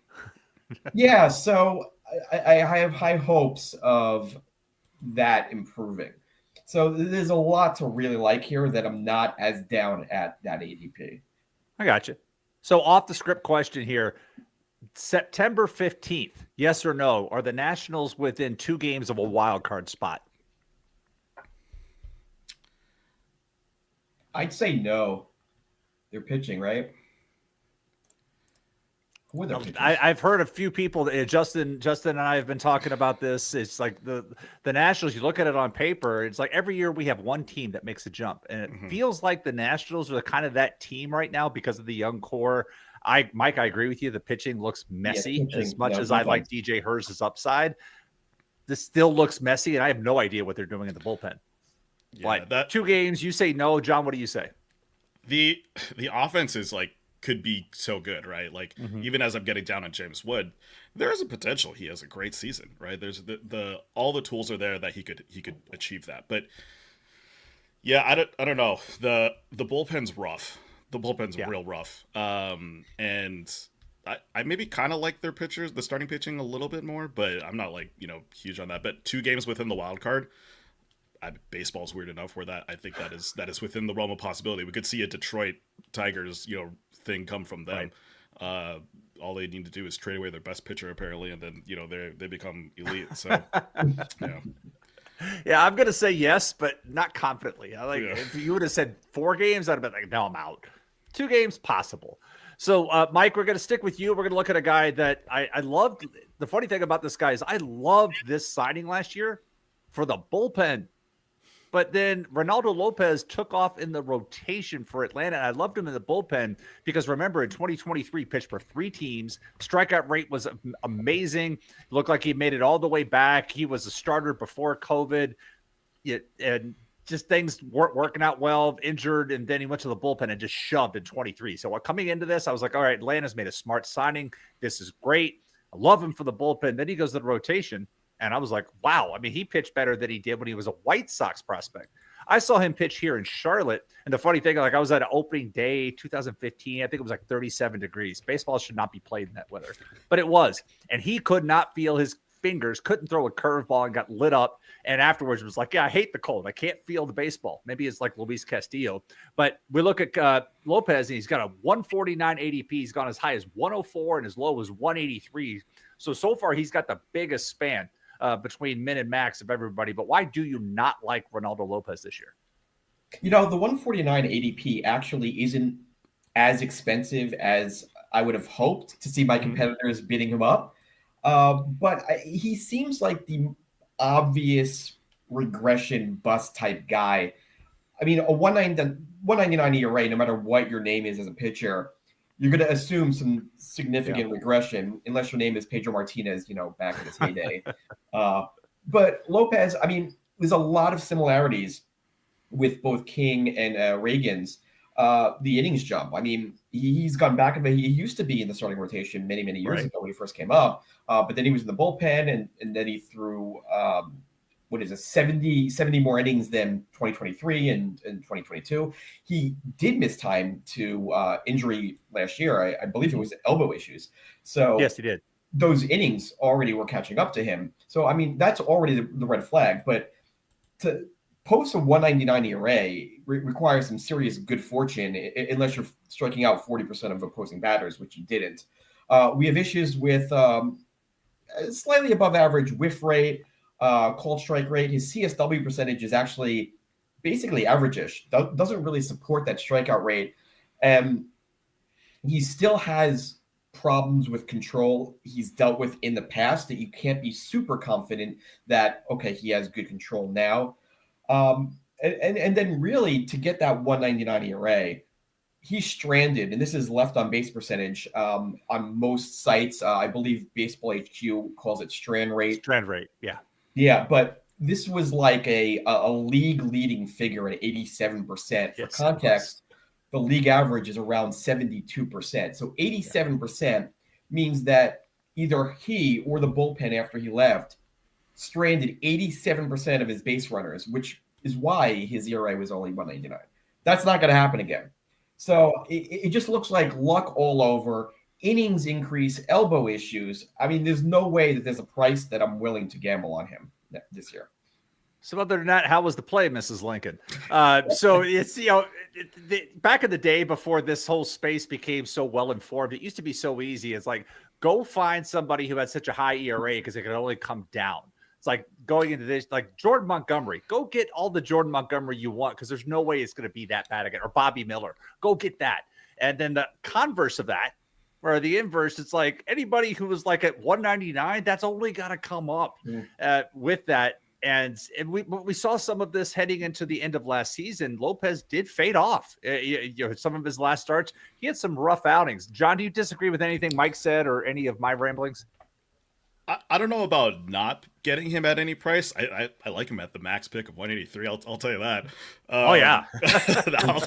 Yeah, so I have high hopes of that improving. So there's a lot to really like here that I'm not as down at that ADP. I got you. So off the script question here. September 15th, yes or no, are the Nationals within 2 games of a wild card spot? I'd say no. They're pitching, right? Who are their pitchers? I've heard a few people. Justin and I have been talking about this. It's like the Nationals. You look at it on paper. It's like every year we have one team that makes a jump, and it feels like the Nationals are the kind of that team right now because of the young core. Mike, I agree with you. The pitching looks messy. As much as I like DJ Herz's upside, this still looks messy, and I have no idea what they're doing in the bullpen. Yeah, 2 games. You say no, John. What do you say? The offense is could be so good, right? Even as I'm getting down on James Wood, there is a potential he has a great season, right? There's all the tools are there that he could achieve that. But yeah, I don't know. The bullpen's rough. The bullpen's real rough. And I maybe kind of like their pitchers, the starting pitching a little bit more, but I'm not huge on that. But 2 games within the wild card, baseball's weird enough where I think that is within the realm of possibility. We could see a Detroit Tigers, thing come from them. Right. All they need to do is trade away their best pitcher apparently, and then they become elite. So yeah, I'm gonna say yes, but not confidently. If you would have said 4 games, I'd have been like, no, I'm out. 2 games possible. So Mike, we're gonna stick with you. We're gonna look at a guy that I loved. The funny thing about this guy is I loved this signing last year for the bullpen. But then Ronaldo Lopez took off in the rotation for Atlanta, and I loved him in the bullpen because, remember, in 2023, pitched for 3 teams. Strikeout rate was amazing. Looked like he made it all the way back. He was a starter before COVID, and just things weren't working out well, injured, and then he went to the bullpen and just shoved in 23. So coming into this, I was like, all right, Atlanta's made a smart signing. This is great. I love him for the bullpen. Then he goes to the rotation. And I was like, wow. I mean, he pitched better than he did when he was a White Sox prospect. I saw him pitch here in Charlotte. And the funny thing, I was at an opening day, 2015. I think it was 37 degrees. Baseball should not be played in that weather. But it was. And he could not feel his fingers, couldn't throw a curveball, and got lit up. And afterwards was like, yeah, I hate the cold. I can't feel the baseball. Maybe it's like Luis Castillo. But we look at Lopez, and he's got a 149 ADP. He's gone as high as 104, and as low as 183. So far, he's got the biggest span between min and max of everybody. But why do you not like Ronaldo Lopez this year? The 149 ADP actually isn't as expensive as I would have hoped to see my competitors bidding him up. But he seems like the obvious regression bust type guy. I mean, a 199 ERA, no matter what your name is as a pitcher, you're going to assume some significant regression, unless your name is Pedro Martinez, back in his heyday. But Lopez, I mean, there's a lot of similarities with both King and Reagan's. The innings jump. I mean, he's gone back a bit. He used to be in the starting rotation many, many years ago when he first came up. But then he was in the bullpen, and then he threw 70 more innings than 2023 and 2022. He did miss time to injury last year. I believe it was elbow issues. So yes, he did. Those innings already were catching up to him. So, I mean, that's already the red flag. But to post a 199 ERA requires some serious good fortune, unless you're striking out 40% of opposing batters, which he didn't. We have issues with slightly above average whiff rate, called strike rate. His CSW percentage is actually basically average-ish. Doesn't really support that strikeout rate. He still has problems with control he's dealt with in the past that you can't be super confident that, okay, he has good control now. And then really to get that 199 ERA, he's stranded, and this is left on base percentage on most sites. I believe Baseball HQ calls it strand rate. Strand rate, yeah. Yeah, but this was like a league leading figure at 87%. For context, the league average is around 72%. So 87% means that either he or the bullpen after he left stranded 87% of his base runners, which is why his ERA was only 199. That's not going to happen again. So it just looks like luck all over, innings increase, elbow issues. I mean, there's no way that there's a price that I'm willing to gamble on him this year. So other than that, how was the play, Mrs. Lincoln? So it's, back in the day before this whole space became so well informed, it used to be so easy. It's like, go find somebody who had such a high ERA because it could only come down. It's like going into this, like Jordan Montgomery, go get all the Jordan Montgomery you want because there's no way it's going to be that bad again. Or Bobby Miller, go get that. And then the converse of that, or the inverse, it's like anybody who was like at 199, that's only got to come up with that. And we saw some of this heading into the end of last season. Lopez did fade off. Some of his last starts, he had some rough outings. John, do you disagree with anything Mike said or any of my ramblings? I don't know about not getting him at any price. I like him at the max pick of 183. I'll tell you that. Oh yeah,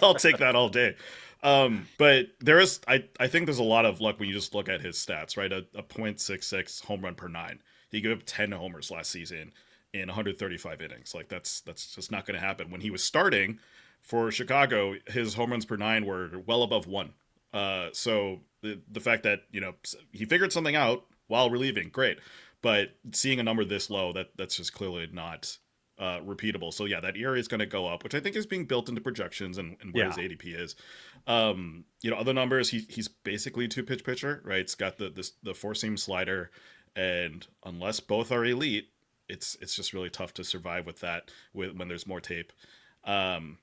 I'll take that all day. But there is, I think there's a lot of luck when you just look at his stats, right? A .66 home run per 9. He gave up 10 homers last season in 135 innings. Like that's just not going to happen. When he was starting for Chicago, his home runs per 9 were well above 1. So the fact that he figured something out while relieving, great. But seeing a number this low, that's just clearly not repeatable. So yeah, that ERA is going to go up, which I think is being built into projections and where his ADP is. Other numbers, he's basically a 2-pitch pitcher, right? It's got the four-seam slider, and unless both are elite, it's just really tough to survive with that when there's more tape. And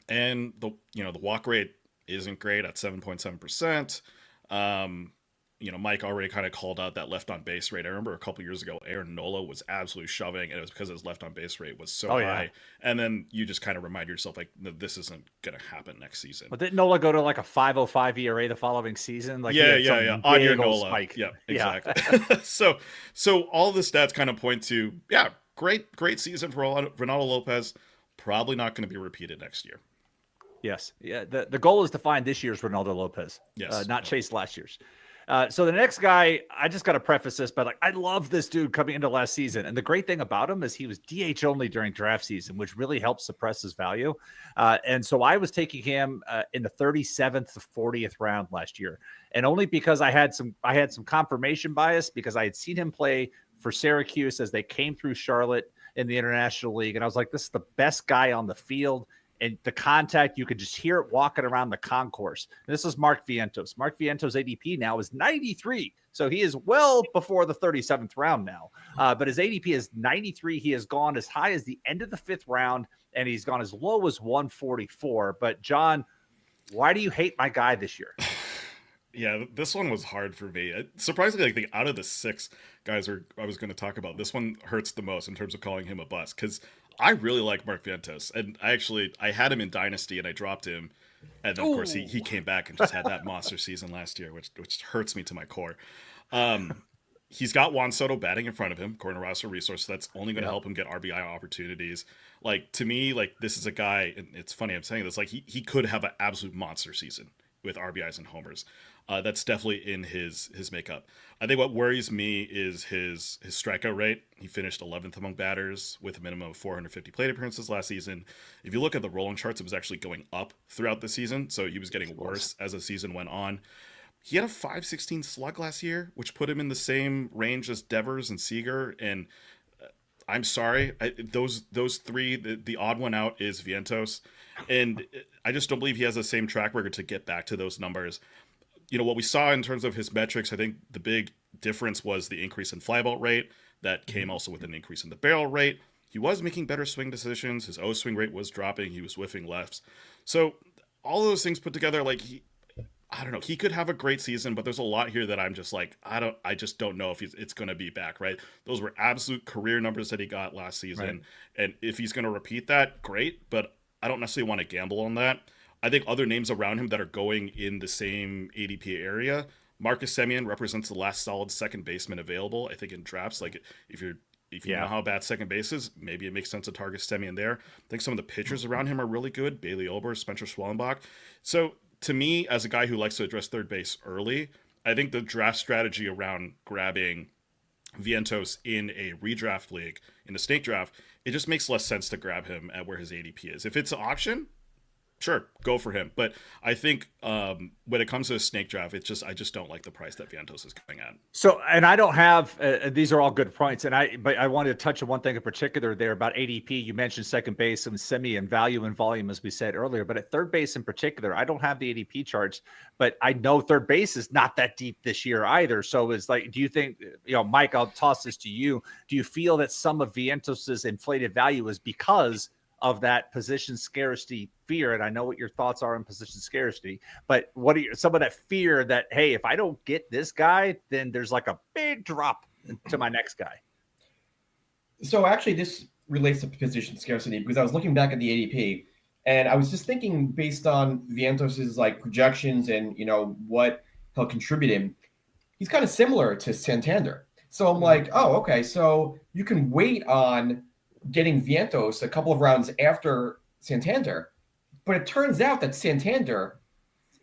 the walk rate isn't great at 7.7%. Mike already kind of called out that left on base rate. I remember a couple years ago, Aaron Nola was absolutely shoving, and it was because his left on base rate was so high. And then you just kind of remind yourself, like, no, this isn't going to happen next season. But didn't Nola go to like a 5.05 ERA the following season? Like, yeah. On your Nola. Spike. Yeah, exactly. So all the stats kind of point to, great season for Ronaldo Lopez. Probably not going to be repeated next year. Yes. Yeah. The goal is to find this year's Ronaldo Lopez, not chase last year's. So the next guy, I just got to preface this, but I love this dude coming into last season. And the great thing about him is he was DH only during draft season, which really helped suppress his value. And so I was taking him in the 37th to 40th round last year. And only because I had some confirmation bias because I had seen him play for Syracuse as they came through Charlotte in the International League. And I was like, this is the best guy on the field. And the contact, you could just hear it walking around the concourse. And this is Mark Vientos. Mark Vientos' ADP now is 93. So he is well before the 37th round now. But his ADP is 93. He has gone as high as the end of the 5th round, and he's gone as low as 144. But, John, why do you hate my guy this year? Yeah, this one was hard for me. Surprisingly, out of the 6 guys I was going to talk about, this one hurts the most in terms of calling him a bust because I really like Mark Vientos, and I had him in Dynasty, and I dropped him, and then, of course, he came back and just had that monster season last year, which hurts me to my core. He's got Juan Soto batting in front of him, according to Roster Resource, so that's only going to help him get RBI opportunities. To me, this is a guy, and it's funny I'm saying this, he could have an absolute monster season with RBIs and homers. That's definitely in his makeup. I think what worries me is his strikeout rate. He finished 11th among batters with a minimum of 450 plate appearances last season. If you look at the rolling charts, it was actually going up throughout the season, so he was getting worse as the season went on. He had a .516 slug last year, which put him in the same range as Devers and Seager, and I'm sorry, those 3, the odd one out is Vientos, and I just don't believe he has the same track record to get back to those numbers. What we saw in terms of his metrics, I think the big difference was the increase in fly ball rate. That came also with an increase in the barrel rate. He was making better swing decisions. His O swing rate was dropping. He was whiffing lefts. So all those things put together, I don't know. He could have a great season, but there's a lot here that I'm just like, I just don't know if it's going to be back, right? Those were absolute career numbers that he got last season. Right. And if he's going to repeat that, great, but I don't necessarily want to gamble on that. I think other names around him that are going in the same ADP area, Marcus Semien represents the last solid second baseman available, I think, in drafts. Like, if you Yeah. know how bad second base is, maybe it makes sense to target Semien there. I think some of the pitchers around him are really good. Bailey Ober, Spencer Schwellenbach. So to me, as a guy who likes to address third base early, I think the draft strategy around grabbing Vientos in a redraft league, in a snake draft, it just makes less sense to grab him at where his ADP is. If it's an auction, sure, go for him. But I think when it comes to a snake draft, I just don't like the price that Vientos is coming at. So, and I don't have these are all good points, but I wanted to touch on one thing in particular there about ADP. You mentioned second base and semi and value and volume, as we said earlier, but at third base in particular, I don't have the ADP charts, but I know third base is not that deep this year either. So it's like, do you think, Mike, I'll toss this to you. Do you feel that some of Vientos's inflated value is because of that position scarcity fear? And I know what your thoughts are on position scarcity, but what are some of that fear that, hey, if I don't get this guy, then there's like a big drop to my next guy? So actually this relates to position scarcity because I was looking back at the ADP and I was just thinking based on Vientos's like projections and, what he'll contribute in, he's kind of similar to Santander. So I'm like, oh, okay. So you can wait on getting Vientos a couple of rounds after Santander. But it turns out that Santander,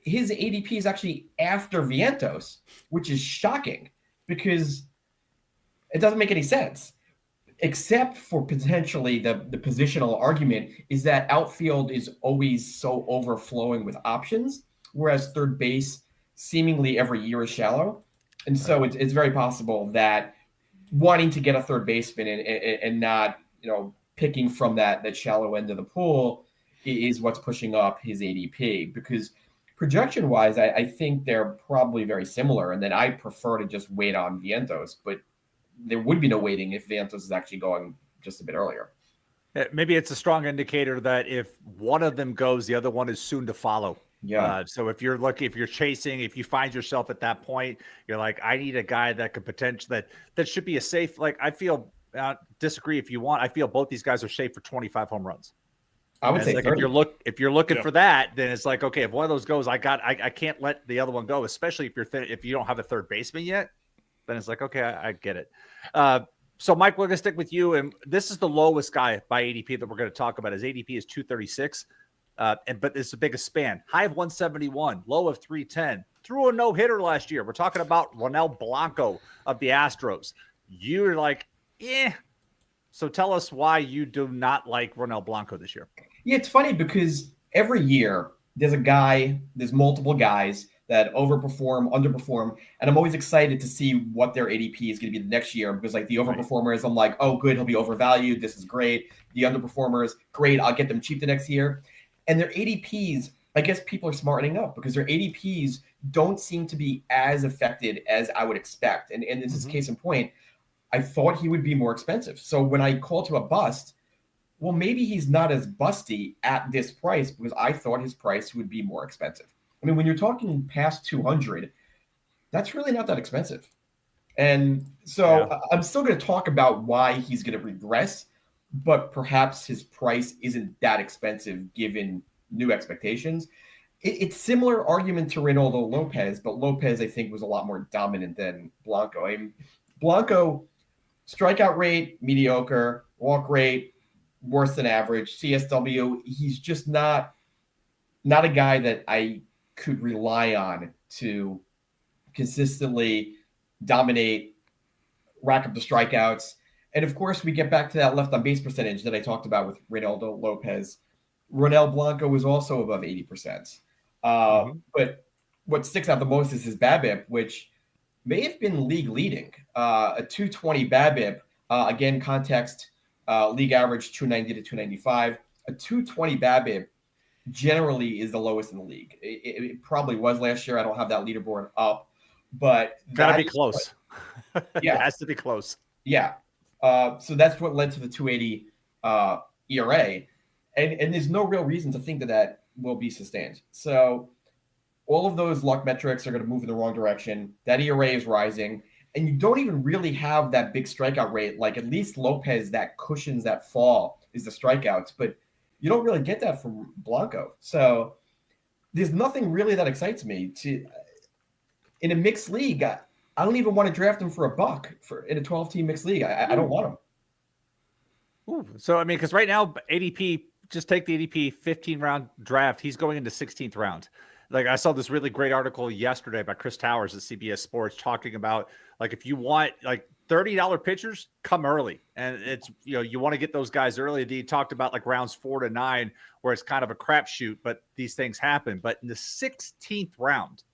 his ADP is actually after Vientos, which is shocking because it doesn't make any sense, except for potentially the positional argument is that outfield is always so overflowing with options, whereas third base seemingly every year is shallow. And so it's very possible that wanting to get a third baseman and not, picking from that shallow end of the pool is what's pushing up his ADP, because projection wise, I think they're probably very similar. And then I prefer to just wait on Vientos, but there would be no waiting if Vientos is actually going just a bit earlier. Maybe it's a strong indicator that if one of them goes, the other one is soon to follow. Yeah. So if you're chasing, if you find yourself at that point, you're like, I need a guy that could potentially, that should be a safe, like I feel, disagree if you want. I feel both these guys are safe for 25 home runs. I would say like 30. if you're looking for that, then it's like, okay, if one of those goes, I can't let the other one go, especially if you don't have a third baseman yet, then it's like, okay, I get it. So Mike, we're going to stick with you. And this is the lowest guy by ADP that we're going to talk about. His ADP is 236. But it's the biggest span. High of 171, low of 310. Threw a no-hitter last year. We're talking about Ronel Blanco of the Astros. You're like, So tell us why you do not like Ronel Blanco this year. Yeah, it's funny because every year there's multiple guys that overperform, underperform, and I'm always excited to see what their ADP is going to be the next year because like the overperformers, I'm like, oh, good, he'll be overvalued. This is great. The underperformers, great, I'll get them cheap the next year. And their ADPs, I guess people are smartening up because their ADPs don't seem to be as affected as I would expect. And this is case in point. I thought he would be more expensive. So when I call to a bust, well, maybe he's not as busty at this price because I thought his price would be more expensive. I mean, when you're talking past 200, that's really not that expensive. And so I'm still going to talk about why he's going to regress, but perhaps his price isn't that expensive given new expectations. It's similar argument to Reynaldo Lopez, but Lopez, I think, was a lot more dominant than Blanco. I mean, Blanco, strikeout rate, mediocre, walk rate, worse than average, CSW. He's just not a guy that I could rely on to consistently dominate, rack up the strikeouts. And of course, we get back to that left on base percentage that I talked about with Reynaldo Lopez. Ronel Blanco was also above 80%. But what sticks out the most is his BABIP, which may have been league leading. A 220 BABIP, again, context, league average 290 to 295. A 220 BABIP generally is the lowest in the league. It probably was last year. I don't have that leaderboard up, but gotta be close. Yeah, it has to be close. Yeah. So that's what led to the 280 ERA. And there's no real reason to think that will be sustained. So all of those luck metrics are going to move in the wrong direction. That ERA is rising, and you don't even really have that big strikeout rate. Like at least Lopez, that cushions that fall is the strikeouts, but you don't really get that from Blanco. So there's nothing really that excites me to in a mixed league. I don't even want to draft him for a buck in a 12-team mixed league. I don't want him. Ooh. So, I mean, because right now, ADP, just take the ADP 15-round draft. He's going into 16th round. Like, I saw this really great article yesterday by Chris Towers at CBS Sports talking about, like, if you want, like, $30 pitchers, come early. And it's, you want to get those guys early. He talked about, like, rounds 4 to 9, where it's kind of a crapshoot, but these things happen. But in the 16th round,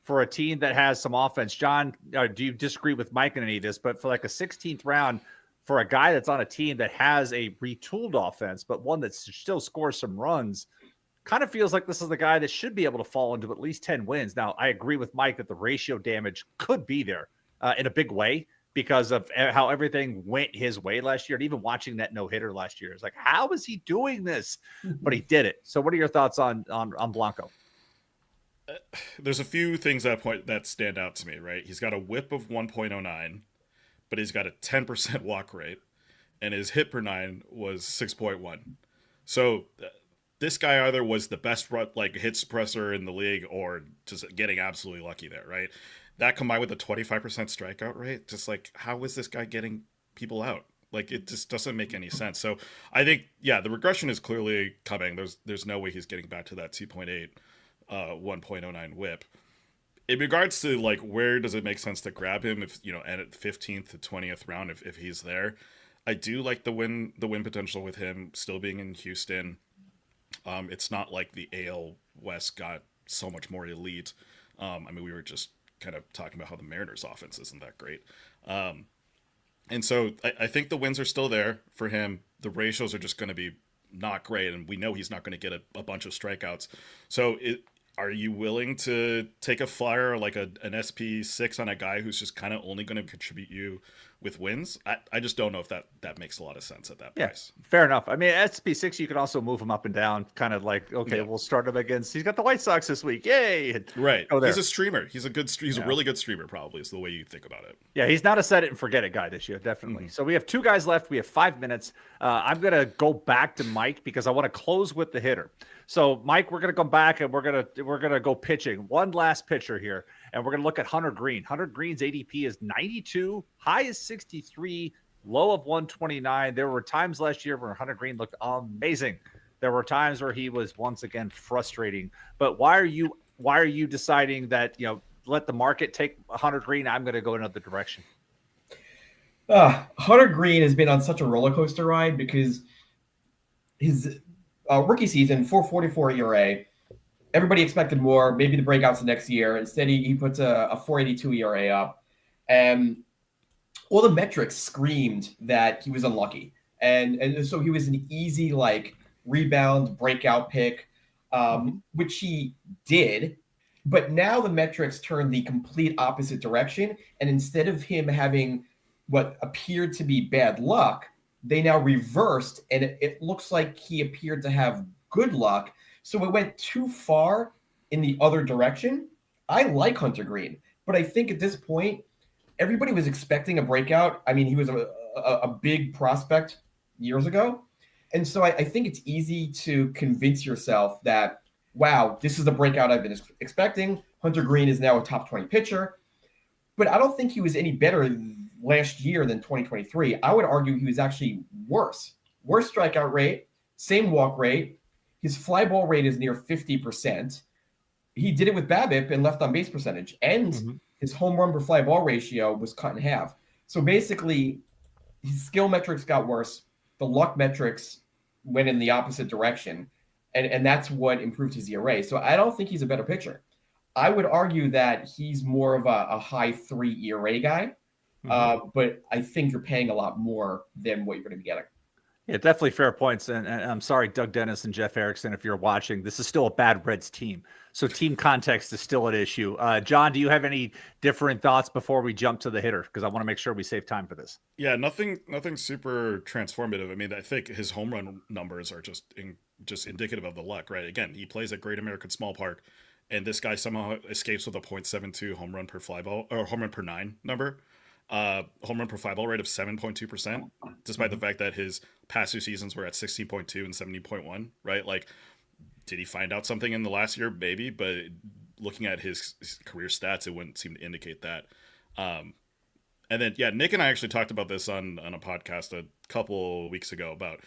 for a team that has some offense, John, do you disagree with Mike in any of this? But for, like, a 16th round, for a guy that's on a team that has a retooled offense, but one that still scores some runs, kind of feels like this is the guy that should be able to fall into at least 10 wins. Now, I agree with Mike that the ratio damage could be there in a big way because of how everything went his way last year. And even watching that no-hitter last year, it's like, how is he doing this? But he did it. So what are your thoughts on Blanco? There's a few things that stand out to me, right? He's got a whip of 1.09. But he's got a 10% walk rate, and his hit per 9 was 6.1. So this guy either was the best hit suppressor in the league, or just getting absolutely lucky there, right? That combined with a 25% strikeout rate, just like, how is this guy getting people out? Like, it just doesn't make any sense. So I think, yeah, the regression is clearly coming. There's no way he's getting back to that 2.8, 1.09 whip. In regards to, like, where does it make sense to grab him, if at 15th to 20th round, if he's there, I do like the win potential with him still being in Houston. It's not like the AL West got so much more elite. I mean, we were just kind of talking about how the Mariners' offense isn't that great, and so I think the wins are still there for him. The ratios are just going to be not great, and we know he's not going to get a bunch of strikeouts. So are you willing to take a flyer like an SP6 on a guy who's just kind of only going to contribute you with wins? I just don't know if that makes a lot of sense at that price. Yeah, fair enough. I mean, SP6, you can also move him up and down, kind of like, okay, we'll start him against, he's got the White Sox this week. Yay. Right. He's a streamer. He's a really good streamer, probably, is the way you think about it. Yeah, he's not a set it and forget it guy this year, definitely. So we have 2 guys left. We have 5 minutes. I'm going to go back to Mike because I want to close with the hitter. So, Mike, we're going to come back and we're going to go pitching. One last pitcher here, and we're going to look at Hunter Green. Hunter Green's ADP is 92, high is 63, low of 129. There were times last year where Hunter Green looked amazing. There were times where he was once again frustrating. But why are you deciding that, let the market take Hunter Green? I'm going to go another direction. Hunter Green has been on such a roller coaster ride because his rookie season, 4.44 ERA. Everybody expected more, maybe the breakouts the next year. Instead, he puts a 4.82 ERA up. And all the metrics screamed that he was unlucky. And so he was an easy, like, rebound breakout pick, which he did. But now the metrics turned the complete opposite direction. And instead of him having what appeared to be bad luck, they now reversed, and it looks like he appeared to have good luck. So it went too far in the other direction. I like Hunter Green, but I think at this point, everybody was expecting a breakout. I mean, he was a big prospect years ago. And so I think it's easy to convince yourself that, wow, this is the breakout I've been expecting. Hunter Green is now a top 20 pitcher. But I don't think he was any better last year than 2023. I would argue he was actually worse. Worse strikeout rate, same walk rate. His fly ball rate is near 50%. He did it with BABIP and left on base percentage. And his home run per fly ball ratio was cut in half. So basically, his skill metrics got worse. The luck metrics went in the opposite direction. And that's what improved his ERA. So I don't think he's a better pitcher. I would argue that he's more of a high 3 ERA guy. But I think you're paying a lot more than what you're going to be getting. Yeah, definitely fair points. And I'm sorry, Doug Dennis and Jeff Erickson, if you're watching, this is still a bad Reds team. So team context is still an issue. John, do you have any different thoughts before we jump to the hitter? Because I want to make sure we save time for this. Yeah, nothing super transformative. I mean, I think his home run numbers are just indicative of the luck, right? Again, he plays at Great American Small Park. and this guy somehow escapes with a .72 home run per fly ball or home run per nine number, home run per fly ball rate of 7.2%, despite the fact that his past 2 seasons were at 16.2 and 17.1. Right, like, did he find out something in the last year? Maybe, but looking at his career stats, it wouldn't seem to indicate that. And then, yeah, Nick and I actually talked about this on a podcast a couple weeks ago about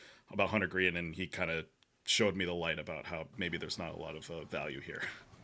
Hunter Green, and he kind of showed me the light about how maybe there's not a lot of value here.